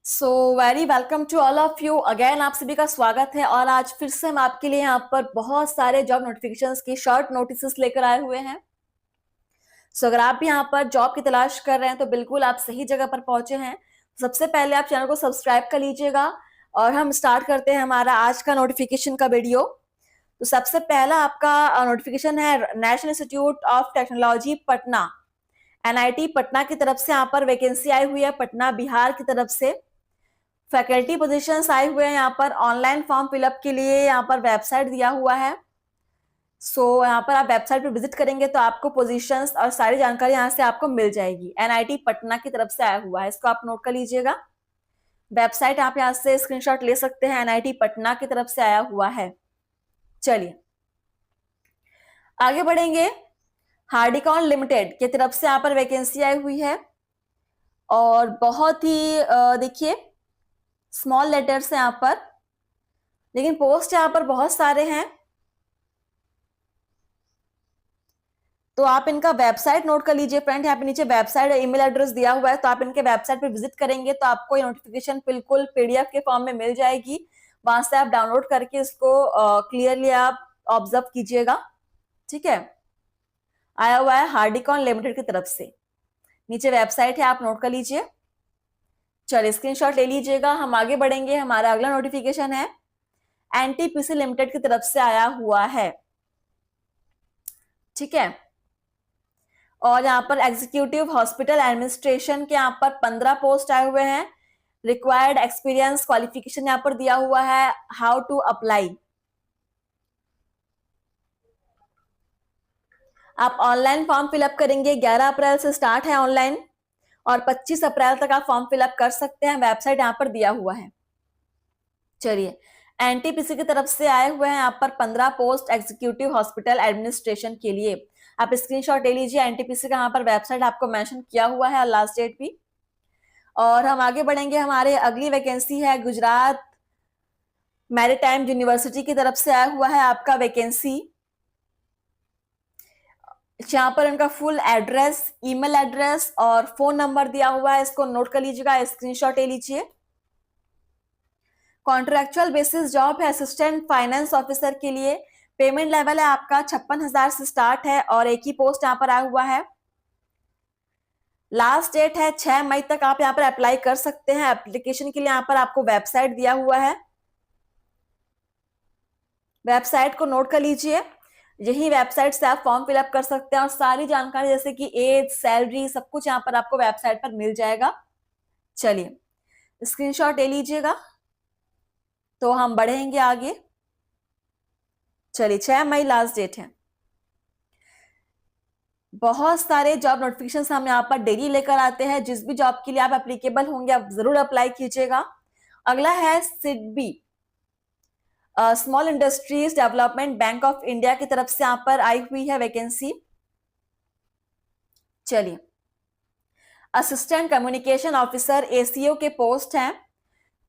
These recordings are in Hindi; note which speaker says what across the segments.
Speaker 1: So very welcome to all of you again. आप सभी का स्वागत है और आज फिर से हम आपके लिए यहाँ पर बहुत सारे जॉब नोटिफिकेशंस की शॉर्ट नोटिसेस लेकर आए हुए हैं। सो अगर आप भी यहाँ पर जॉब की तलाश कर रहे हैं तो बिल्कुल आप सही जगह पर पहुंचे हैं। सबसे पहले आप चैनल को सब्सक्राइब कर लीजिएगा और हम स्टार्ट करते हैं हमारा आज का नोटिफिकेशन का वीडियो। तो सबसे पहला आपका नोटिफिकेशन है national institute of technology Patna, NIT Patna की तरफ से यहाँ पर वैकेंसी आई हुई है पटना बिहार की तरफ से। फैकल्टी पोजीशंस आए हुए हैं यहाँ पर। ऑनलाइन फॉर्म फिलअप के लिए यहाँ पर वेबसाइट दिया हुआ है। यहाँ पर आप वेबसाइट पर विजिट करेंगे तो आपको पोजीशंस और सारी जानकारी यहाँ से आपको मिल जाएगी। एनआईटी पटना की तरफ से आया हुआ है, इसको आप नोट कर लीजिएगा। वेबसाइट आप यहाँ से स्क्रीनशॉट ले सकते हैं, एनआईटी पटना की तरफ से आया हुआ है। चलिए आगे बढ़ेंगे। हार्डिकॉन लिमिटेड की तरफ से यहाँ पर वैकेंसी आई हुई है और बहुत ही देखिए स्मॉल लेटर्स है यहाँ पर, लेकिन पोस्ट यहाँ पर बहुत सारे हैं। तो आप इनका वेबसाइट नोट कर लीजिए फ्रेंड। यहाँ पे नीचे वेबसाइट और ईमेल एड्रेस दिया हुआ है, तो आप इनके वेबसाइट पे विजिट करेंगे तो आपको ये नोटिफिकेशन बिल्कुल पीडीएफ के फॉर्म में मिल जाएगी। वहां से आप डाउनलोड करके इसको क्लियरली आप ऑब्जर्व कीजिएगा। ठीक है, आया हुआ है हार्डिकॉन लिमिटेड की तरफ से। नीचे वेबसाइट है, आप नोट कर लीजिए। चलिए स्क्रीनशॉट ले लीजिएगा। हम आगे बढ़ेंगे। हमारा अगला नोटिफिकेशन है एनटीपीसी लिमिटेड की तरफ से आया हुआ है। ठीक है, और यहाँ पर एग्जीक्यूटिव हॉस्पिटल एडमिनिस्ट्रेशन के यहाँ पर 15 पोस्ट आए हुए हैं। रिक्वायर्ड एक्सपीरियंस क्वालिफिकेशन यहाँ पर दिया हुआ है। हाउ टू अप्लाई, आप ऑनलाइन फॉर्म फिलअप करेंगे। 11 अप्रैल से स्टार्ट है ऑनलाइन और 25 अप्रैल तक आप फॉर्म फिलअप कर सकते हैं। वेबसाइट यहाँ पर दिया हुआ है। चलिए, एनटीपीसी की तरफ से आए हुए हैं यहाँ पर 15 पोस्ट एग्जीक्यूटिव हॉस्पिटल एडमिनिस्ट्रेशन के लिए। आप स्क्रीनशॉट ले लीजिए। एनटीपीसी का यहाँ पर वेबसाइट आपको मेंशन किया हुआ है और लास्ट डेट भी। और हम आगे बढ़ेंगे। हमारे अगली वैकेंसी है गुजरात मैरीटाइम यूनिवर्सिटी की तरफ से आया हुआ है आपका वैकेंसी। यहाँ पर इनका फुल एड्रेस, ईमेल एड्रेस और फोन नंबर दिया हुआ है, इसको नोट कर लीजिएगा, स्क्रीनशॉट ले लीजिए। कॉन्ट्रेक्चुअल बेसिस जॉब है असिस्टेंट फाइनेंस ऑफिसर के लिए। पेमेंट लेवल है आपका 56,000 से स्टार्ट है और एक ही पोस्ट यहाँ पर आया हुआ है। लास्ट डेट है 6 मई तक आप यहाँ पर अप्लाई कर सकते हैं। एप्लीकेशन के लिए यहाँ पर आपको वेबसाइट दिया हुआ है, वेबसाइट को नोट कर लीजिए। यही वेबसाइट से आप फॉर्म फिलअप कर सकते हैं और सारी जानकारी जैसे कि एज, सैलरी, सब कुछ यहाँ पर आपको वेबसाइट पर मिल जाएगा। चलिए स्क्रीनशॉट ले लीजिएगा। तो हम बढ़ेंगे आगे। चलिए 6 मई लास्ट डेट है। बहुत सारे जॉब नोटिफिकेशंस हम यहाँ पर डेली लेकर आते हैं। जिस भी जॉब के लिए आप एप्लीकेबल होंगे आप जरूर अप्लाई कीजिएगा। अगला है SIDBI, small industries development bank of India की तरफ से यहाँ पर आई हुई है वैकेंसी। चलिए, असिस्टेंट कम्युनिकेशन ऑफिसर एसीओ के पोस्ट हैं।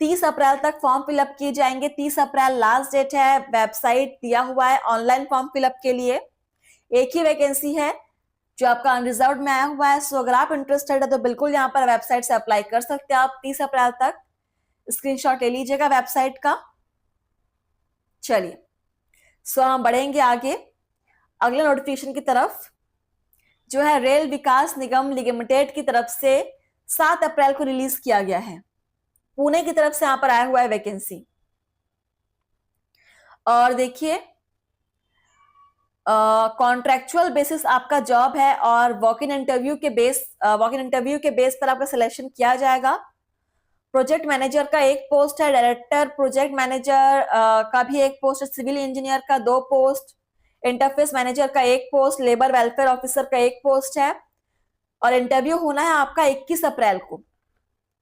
Speaker 1: 30 अप्रैल तक फॉर्म फिलअप किए जाएंगे। 30 अप्रैल लास्ट डेट है। वेबसाइट दिया हुआ है ऑनलाइन फॉर्म फिलअप के लिए। एक ही वैकेंसी है जो आपका अनरिजर्व्ड में आया हुआ है। सो अगर आप इंटरेस्टेड है तो बिल्कुल यहाँ पर वेबसाइट से अप्लाई कर सकते हैं आप 30 अप्रैल तक। स्क्रीनशॉट ले लीजिएगा वेबसाइट का। चलिए हम बढ़ेंगे आगे अगले नोटिफिकेशन की तरफ, जो है रेल विकास निगम लिमिटेड की तरफ से 7 अप्रैल को रिलीज किया गया है। पुणे की तरफ से यहां पर आया हुआ है वैकेंसी। और देखिए कॉन्ट्रेक्चुअल बेसिस आपका जॉब है और वॉक इन इंटरव्यू के बेस पर आपका सिलेक्शन किया जाएगा। प्रोजेक्ट मैनेजर का एक पोस्ट है, डायरेक्टर प्रोजेक्ट मैनेजर का भी एक पोस्ट है, सिविल इंजीनियर का 2 पोस्ट, इंटरफेस मैनेजर का 1 पोस्ट, लेबर वेलफेयर ऑफिसर का 1 पोस्ट है। और इंटरव्यू होना है आपका 21 अप्रैल को।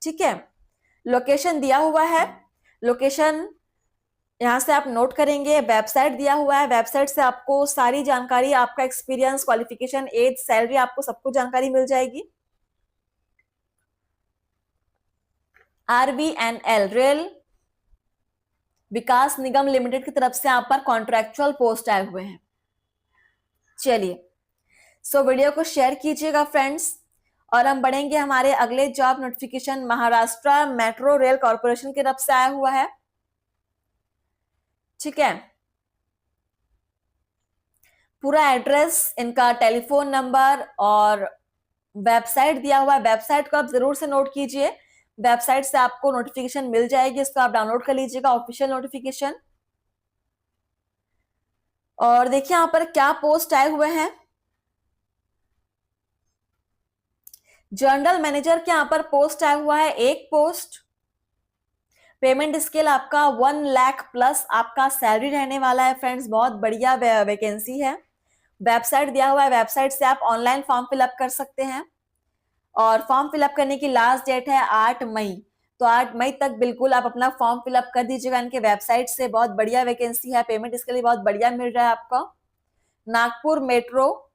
Speaker 1: ठीक है, लोकेशन दिया हुआ है, लोकेशन यहां से आप नोट करेंगे। वेबसाइट दिया हुआ है, वेबसाइट से आपको सारी जानकारी, आपका एक्सपीरियंस, क्वालिफिकेशन, एज, सैलरी, आपको सब कुछ जानकारी मिल जाएगी। RVNL रेल विकास निगम लिमिटेड की तरफ से यहाँ पर कॉन्ट्रेक्चुअल पोस्ट आए हुए हैं। चलिए वीडियो को शेयर कीजिएगा फ्रेंड्स और हम बढ़ेंगे हमारे अगले job notification. Maharashtra metro rail corporation की तरफ से आया हुआ है। ठीक है, पूरा एड्रेस, इनका टेलीफोन नंबर और वेबसाइट दिया हुआ है। वेबसाइट को आप जरूर से नोट कीजिए, वेबसाइट से आपको नोटिफिकेशन मिल जाएगी, इसको आप डाउनलोड कर लीजिएगा, ऑफिशियल नोटिफिकेशन। और देखिए यहां पर क्या पोस्ट आए हुए हैं। जनरल मैनेजर के यहाँ पर पोस्ट आया हुआ है, एक पोस्ट। पेमेंट स्केल आपका 1 लाख प्लस आपका सैलरी रहने वाला है फ्रेंड्स, बहुत बढ़िया वैकेंसी है। वेबसाइट दिया हुआ है, वेबसाइट से आप ऑनलाइन फॉर्म फिलअप कर सकते हैं और फॉर्म फिलअप करने की लास्ट डेट है 8 मई। तो 8 मई तक बिल्कुल आप अपना फॉर्म फिलअप कर दीजिएगा इनके वेबसाइट से। बहुत बढ़िया वैकेंसी है, पेमेंट इसके लिए बहुत बढ़िया मिल रहा है आपको। नागपुर मेट्रो।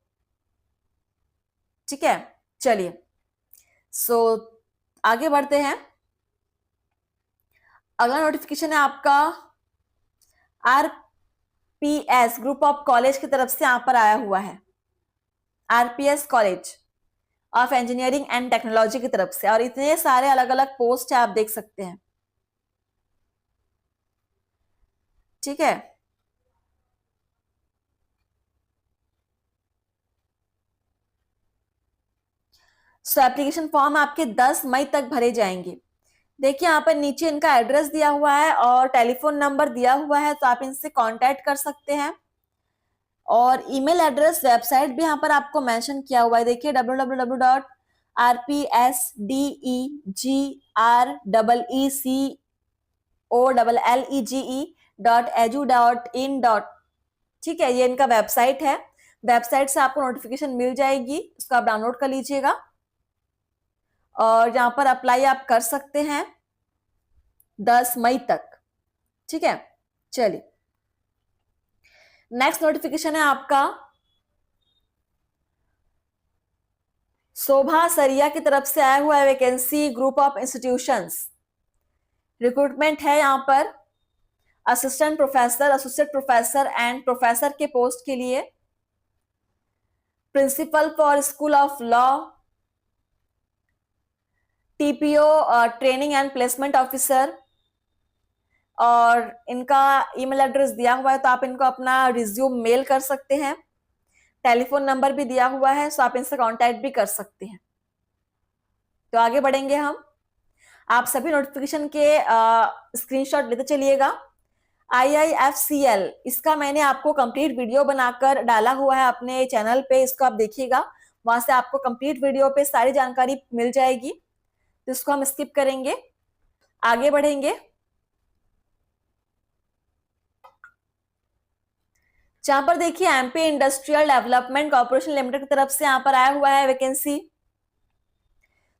Speaker 1: ठीक है, चलिए सो आगे बढ़ते हैं। अगला नोटिफिकेशन है आपका आरपीएस ग्रुप ऑफ कॉलेज की तरफ से यहां पर आया हुआ है। RPS college of engineering and technology की तरफ से, और इतने सारे अलग अलग पोस्ट है, आप देख सकते हैं। ठीक है, सो एप्लीकेशन फॉर्म आपके 10 मई तक भरे जाएंगे। देखिए यहाँ पर नीचे इनका एड्रेस दिया हुआ है और टेलीफोन नंबर दिया हुआ है, तो आप इनसे कांटेक्ट कर सकते हैं। और ईमेल एड्रेस, वेबसाइट भी यहाँ पर आपको मेंशन किया हुआ है। देखिए www.rpsdegrecollege.edu.in. ठीक है, ये इनका वेबसाइट है, वेबसाइट से आपको नोटिफिकेशन मिल जाएगी, इसको आप डाउनलोड कर लीजिएगा और यहाँ पर अप्लाई आप कर सकते हैं 10 मई तक। ठीक है, चलिए नेक्स्ट नोटिफिकेशन है आपका शोभा सरिया की तरफ से आया हुआ है vacancy, group of institutions. Recruitment है यहाँ पर assistant professor, associate professor and professor के पोस्ट के लिए। Principal for school of law, TPO training and placement officer. और इनका ईमेल एड्रेस दिया हुआ है, तो आप इनको अपना रिज्यूम मेल कर सकते हैं। टेलीफोन नंबर भी दिया हुआ है, सो आप इनसे कांटेक्ट भी कर सकते हैं। तो आगे बढ़ेंगे हम। आप सभी नोटिफिकेशन के स्क्रीनशॉट लेते चलिएगा। IIFCL, इसका मैंने आपको कंप्लीट वीडियो बनाकर डाला हुआ है अपने चैनल पे, इसको आप देखिएगा, वहां से आपको कंप्लीट वीडियो पे सारी जानकारी मिल जाएगी। तो इसको हम स्किप करेंगे, आगे बढ़ेंगे। जहां पर देखिए MP industrial development corporation limited की तरफ से यहाँ पर आया हुआ है वैकेंसी।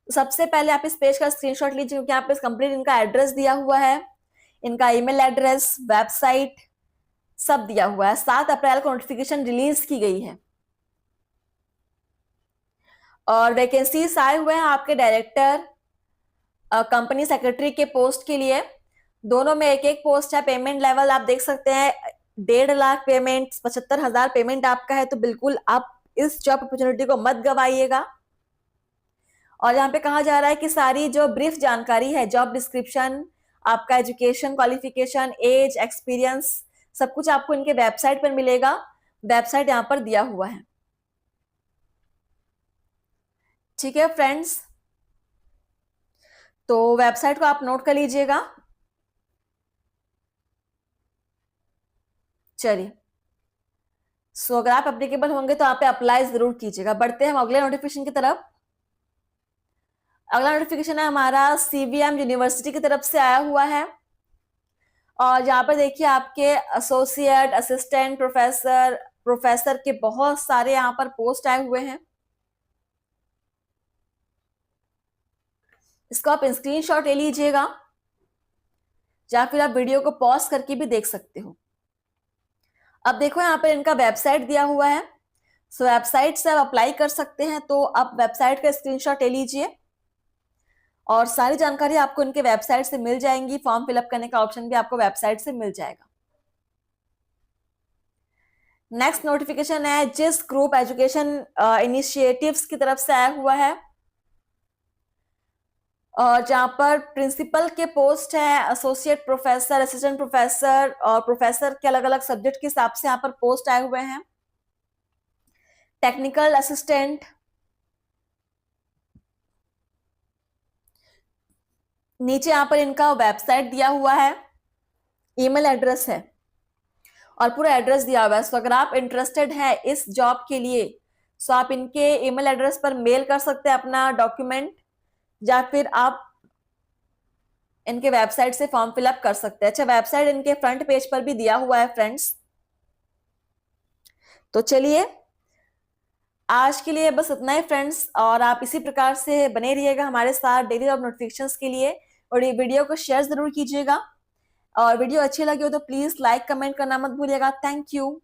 Speaker 1: तो सबसे पहले आप इस पेज का स्क्रीनशॉट लीजिए, क्योंकि यहाँ पे कंप्लीट इनका एड्रेस दिया हुआ है, इनका ईमेल एड्रेस, वेबसाइट सब दिया हुआ है। 7 अप्रैल को नोटिफिकेशन रिलीज की गई है और वैकेंसीज आए हुए हैं आपके डायरेक्टर, कंपनी सेक्रेटरी के पोस्ट के लिए। दोनों में एक एक पोस्ट है। पेमेंट लेवल आप देख सकते हैं, 1.5 लाख पेमेंट, 75,000 पेमेंट आपका है। तो बिल्कुल आप इस जॉब अपॉर्चुनिटी को मत गवाइएगा। और यहाँ पे कहा जा रहा है कि सारी जो ब्रीफ जानकारी है, जॉब डिस्क्रिप्शन, आपका एजुकेशन क्वालिफिकेशन, एज, एक्सपीरियंस, सब कुछ आपको इनके वेबसाइट पर मिलेगा। वेबसाइट यहाँ पर दिया हुआ है। ठीक है फ्रेंड्स, तो वेबसाइट को आप नोट कर लीजिएगा। चलिए सो अगर आप एप्लीकेबल होंगे तो आप अप्लाई जरूर कीजिएगा। बढ़ते हैं हम अगले नोटिफिकेशन की तरफ। अगला नोटिफिकेशन है हमारा CVM यूनिवर्सिटी की तरफ से आया हुआ है और यहाँ पर देखिए आपके एसोसिएट, असिस्टेंट प्रोफेसर, प्रोफेसर के बहुत सारे यहाँ पर पोस्ट आए हुए हैं। इसको आप स्क्रीनशॉट ले लीजिएगा या फिर आप वीडियो को पॉज करके भी देख सकते हो। अब देखो यहाँ पर इनका वेबसाइट दिया हुआ है, सो वेबसाइट से आप अप्लाई कर सकते हैं। तो आप वेबसाइट का स्क्रीनशॉट ले लीजिए और सारी जानकारी आपको इनके वेबसाइट से मिल जाएंगी। फॉर्म फिलअप करने का ऑप्शन भी आपको वेबसाइट से मिल जाएगा। नेक्स्ट नोटिफिकेशन है जिस ग्रुप एजुकेशन इनिशिएटिव्स की तरफ से आया हुआ है। और जहाँ पर प्रिंसिपल के पोस्ट है, एसोसिएट प्रोफेसर, असिस्टेंट प्रोफेसर और प्रोफेसर के अलग अलग सब्जेक्ट के हिसाब से यहाँ पर पोस्ट आए हुए हैं। टेक्निकल असिस्टेंट, नीचे यहाँ पर इनका वेबसाइट दिया हुआ है, ईमेल एड्रेस है और पूरा एड्रेस दिया हुआ है। सो अगर आप इंटरेस्टेड है इस जॉब के लिए, सो आप इनके ईमेल एड्रेस पर मेल कर सकते हैं अपना डॉक्यूमेंट, या फिर आप इनके वेबसाइट से फॉर्म फिलअप कर सकते हैं। अच्छा, वेबसाइट इनके फ्रंट पेज पर भी दिया हुआ है फ्रेंड्स। तो चलिए आज के लिए बस इतना ही फ्रेंड्स, और आप इसी प्रकार से बने रहिएगा हमारे साथ डेली जॉब नोटिफिकेशंस के लिए, और ये वीडियो को शेयर जरूर कीजिएगा, और वीडियो अच्छी लगी हो तो प्लीज लाइक कमेंट करना मत भूलिएगा। Thank you.